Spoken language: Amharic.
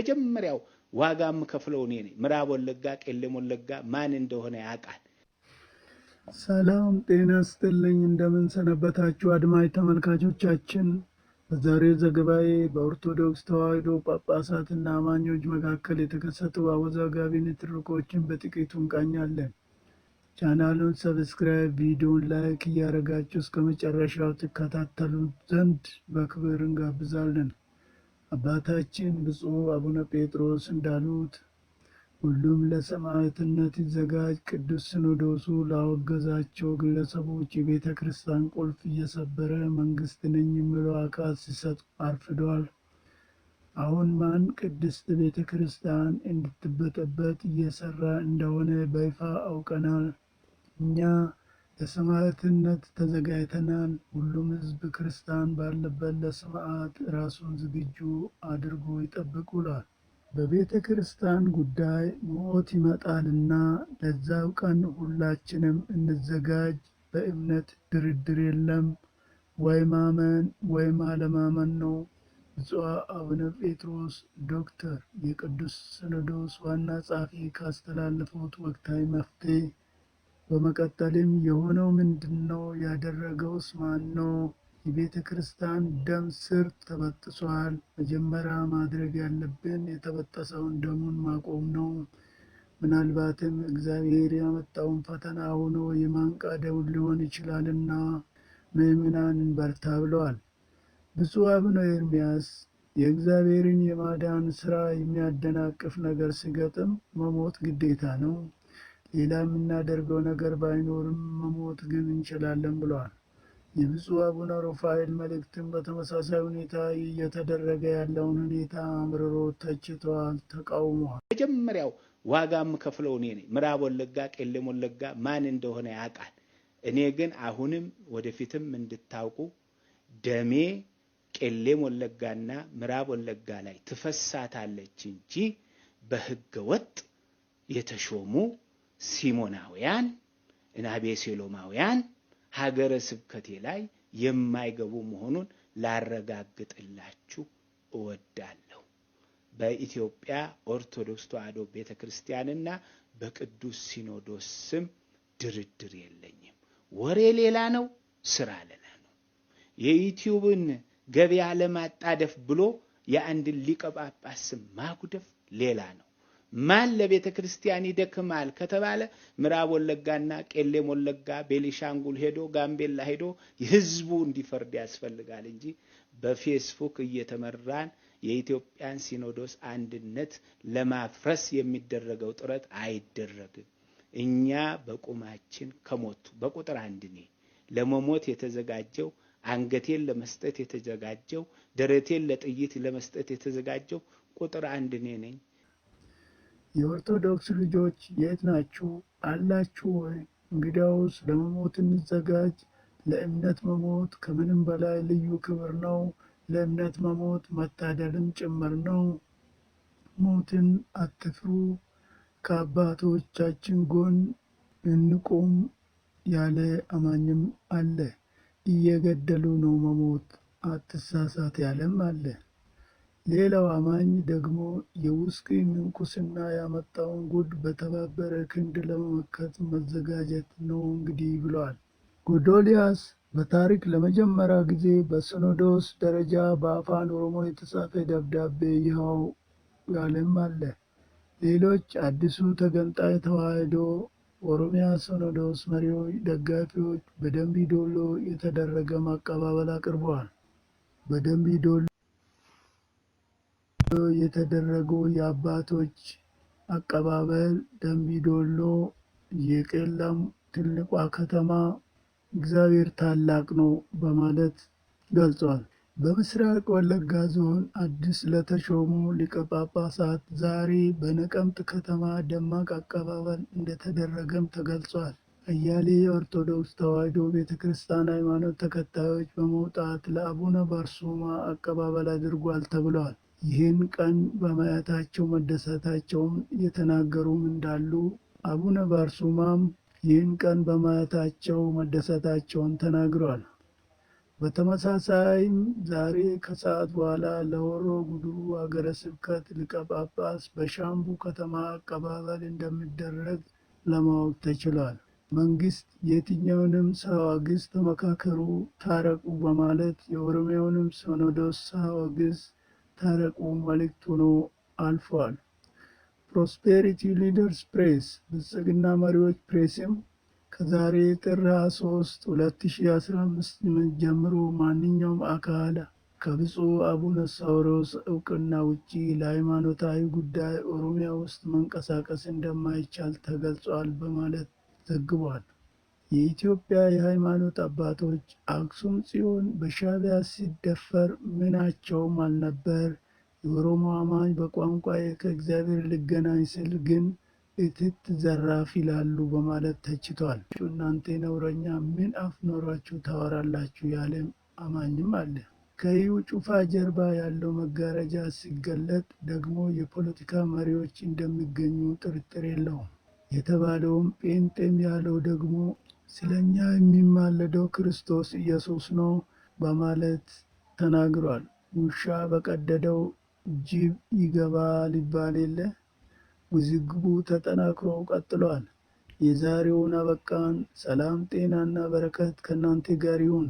መጀመሪያው ዋጋም ከፍለው እኔ ነኝ። ምዕራብ ወለጋ ቄለም ወለጋ ማን እንደሆነ ያውቃል። ሰላም ጤና ይስጥልኝ። እንደምን ሰነበታችሁ አድማጭ ተመልካቾቻችን። በዛሬው ዘገባዬ በኦርቶዶክስ ተዋሕዶ ጳጳሳትና አማኞች መካከል የተከሰቱ አወዛጋቢ ንትርኮችን በጥቂቱ እንቃኛለን። ቻናሉን ሰብስክራይብ፣ ቪዲዮን ላይክ እያደረጋችሁ እስከ መጨረሻው ትከታተሉ ዘንድ በክብር እንጋብዛለን። አባታችን ብፁዕ አቡነ ጴጥሮስ እንዳሉት ሁሉም ለሰማዕትነት ይዘጋጅ። ቅዱስ ሲኖዶሱ ላወገዛቸው ግለሰቦች የቤተ ክርስቲያን ቁልፍ እየሰበረ መንግስት ነኝ የሚለው አካል ሲሰጥ አርፍዷል። አሁን ማን ቅድስት ቤተ ክርስቲያን እንድትበጠበጥ እየሰራ እንደሆነ በይፋ አውቀናል። እኛ ለሰማዕትነት ተዘጋጅተናል። ሁሉም ሕዝብ ክርስቲያን ባለበት ለሰማዕት ራሱን ዝግጁ አድርጎ ይጠብቁላል። በቤተ ክርስቲያን ጉዳይ ሞት ይመጣልና ለዛው ቀን ሁላችንም እንዘጋጅ። በእምነት ድርድር የለም። ወይ ማመን ወይም አለማመን ነው። ብፁዕ አቡነ ጴጥሮስ ዶክተር የቅዱስ ሲኖዶስ ዋና ጸሐፊ ካስተላለፉት ወቅታዊ መፍትሔ በመቀጠልም የሆነው ምንድን ነው? ያደረገውስ ማን ነው? የቤተ ክርስቲያን ደም ስር ተበጥሷል። መጀመሪያ ማድረግ ያለብን የተበጠሰውን ደሙን ማቆም ነው። ምናልባትም እግዚአብሔር ያመጣውን ፈተና ሆኖ የማንቂያ ደውል ሊሆን ይችላልና ምዕመናን በርታ ብለዋል። ብፁዕ አቡነ ኤርምያስ የእግዚአብሔርን የማዳን ሥራ የሚያደናቅፍ ነገር ሲገጥም መሞት ግዴታ ነው። ሌላ የምናደርገው ነገር ባይኖርም መሞት ግን እንችላለን ብለዋል። የብፁዕ አቡነ ሩፋኤል መልእክትን በተመሳሳይ ሁኔታ እየተደረገ ያለውን ሁኔታ አምርሮ ተችተዋል፣ ተቃውመዋል። መጀመሪያው ዋጋም ከፍለው እኔ ነኝ። ምዕራብ ወለጋ ቄለም ወለጋ ማን እንደሆነ ያውቃል። እኔ ግን አሁንም ወደፊትም እንድታውቁ ደሜ ቄለም ወለጋና ምዕራብ ወለጋ ላይ ትፈሳታለች እንጂ በሕገ ወጥ የተሾሙ ሲሞናውያን እና ቤሴሎማውያን ሀገረ ስብከቴ ላይ የማይገቡ መሆኑን ላረጋግጥላችሁ እወዳለሁ። በኢትዮጵያ ኦርቶዶክስ ተዋሕዶ ቤተክርስቲያንና በቅዱስ ሲኖዶስ ስም ድርድር የለኝም። ወሬ ሌላ ነው፣ ስራ ሌላ ነው። የዩቲዩብን ገበያ ለማጣደፍ ብሎ የአንድ ሊቀ ጳጳስ ስም ማጉደፍ ሌላ ነው። ማን ለቤተ ክርስቲያን ይደክማል ከተባለ ምዕራብ ወለጋና ቄለም ወለጋ ቤኒሻንጉል ሄዶ ጋምቤላ ሄዶ ህዝቡ እንዲፈርድ ያስፈልጋል እንጂ በፌስቡክ እየተመራን የኢትዮጵያን ሲኖዶስ አንድነት ለማፍረስ የሚደረገው ጥረት አይደረግም። እኛ በቁማችን ከሞቱ በቁጥር አንድ ነኝ። ለመሞት የተዘጋጀው አንገቴን ለመስጠት የተዘጋጀው ደረቴን ለጥይት ለመስጠት የተዘጋጀው ቁጥር አንድ ነኝ። የኦርቶዶክስ ልጆች የት ናችሁ? አላችሁ ወይ? እንግዲያውስ ለመሞት እንዘጋጅ። ለእምነት መሞት ከምንም በላይ ልዩ ክብር ነው። ለእምነት መሞት መታደልም ጭምር ነው። ሞትን አትፍሩ፣ ከአባቶቻችን ጎን እንቁም ያለ አማኝም አለ። እየገደሉ ነው መሞት አትሳሳት ያለም አለ። ሌላው አማኝ ደግሞ የውስኪ ምንኩስና ያመጣውን ጉድ በተባበረ ክንድ ለመመከት መዘጋጀት ነው እንግዲህ ብለዋል። ጎዶልያስ በታሪክ ለመጀመሪያ ጊዜ በሲኖዶስ ደረጃ በአፋን ኦሮሞ የተጻፈ ደብዳቤ ይኸው ያለም አለ። ሌሎች አዲሱ ተገንጣይ ተዋሕዶ ኦሮሚያ ሲኖዶስ መሪዎች፣ ደጋፊዎች በደንቢ ዶሎ የተደረገ ማቀባበል አቅርበዋል። በደንቢ ዶሎ የተደረገው የአባቶች አቀባበል ደንቢ ዶሎ የቄለም ትልቋ ከተማ እግዚአብሔር ታላቅ ነው በማለት ገልጿል። በምስራቅ ወለጋ ዞን አዲስ ለተሾሙ ሊቀ ጳጳሳት ዛሬ በነቀምት ከተማ ደማቅ አቀባበል እንደተደረገም ተገልጿል። አያሌ የኦርቶዶክስ ተዋሕዶ ቤተክርስቲያን ሃይማኖት ተከታዮች በመውጣት ለአቡነ ባርሱማ አቀባበል አድርጓል ተብሏል። ይህን ቀን በማየታቸው መደሰታቸውን የተናገሩም እንዳሉ አቡነ ባርሱማም ይህን ቀን በማየታቸው መደሰታቸውን ተናግረዋል። በተመሳሳይም ዛሬ ከሰዓት በኋላ ለሆሮ ጉዱሩ ሀገረ ስብከት ሊቀ ጳጳስ በሻምቡ ከተማ አቀባበል እንደሚደረግ ለማወቅ ተችሏል። መንግስት የትኛውንም ሳያወግዝ ተመካከሩ፣ ታረቁ በማለት የኦሮሚያውንም ሲኖዶስ ሳያወግዝ ታረቁ መልእክት ሆኖ አልፏል። ፕሮስፔሪቲ ሊደርስ ፕሬስ ብልጽግና መሪዎች ፕሬስም ከዛሬ ጥር 23 2015 ጀምሮ ማንኛውም አካል ከብፁዕ አቡነ ሳዊሮስ እውቅና ውጪ ለሃይማኖታዊ ጉዳይ ኦሮሚያ ውስጥ መንቀሳቀስ እንደማይቻል ተገልጿል በማለት ዘግቧል። የኢትዮጵያ የሃይማኖት አባቶች አክሱም ጽዮን በሻዕቢያ ሲደፈር ምናቸውም አልነበር። የኦሮሞ አማኝ በቋንቋዬ ከእግዚአብሔር ልገናኝ ስል ግን እትት ዘራፍ ይላሉ በማለት ተችቷል። እናንተ ነውረኛ ምን አፍ ኖሯችሁ ታወራላችሁ ያለም አማኝም አለ። ከይሁ ጩፋ ጀርባ ያለው መጋረጃ ሲገለጥ ደግሞ የፖለቲካ መሪዎች እንደሚገኙ ጥርጥር የለውም። የተባለውም ጴንጤም ያለው ደግሞ ስለኛ የሚማለደው ክርስቶስ ኢየሱስ ነው በማለት ተናግሯል። ውሻ በቀደደው ጅብ ይገባል ይባል የለ። ውዝግቡ ተጠናክሮ ቀጥሏል። የዛሬውን አበቃን። ሰላም ጤናና በረከት ከእናንተ ጋር ይሁን።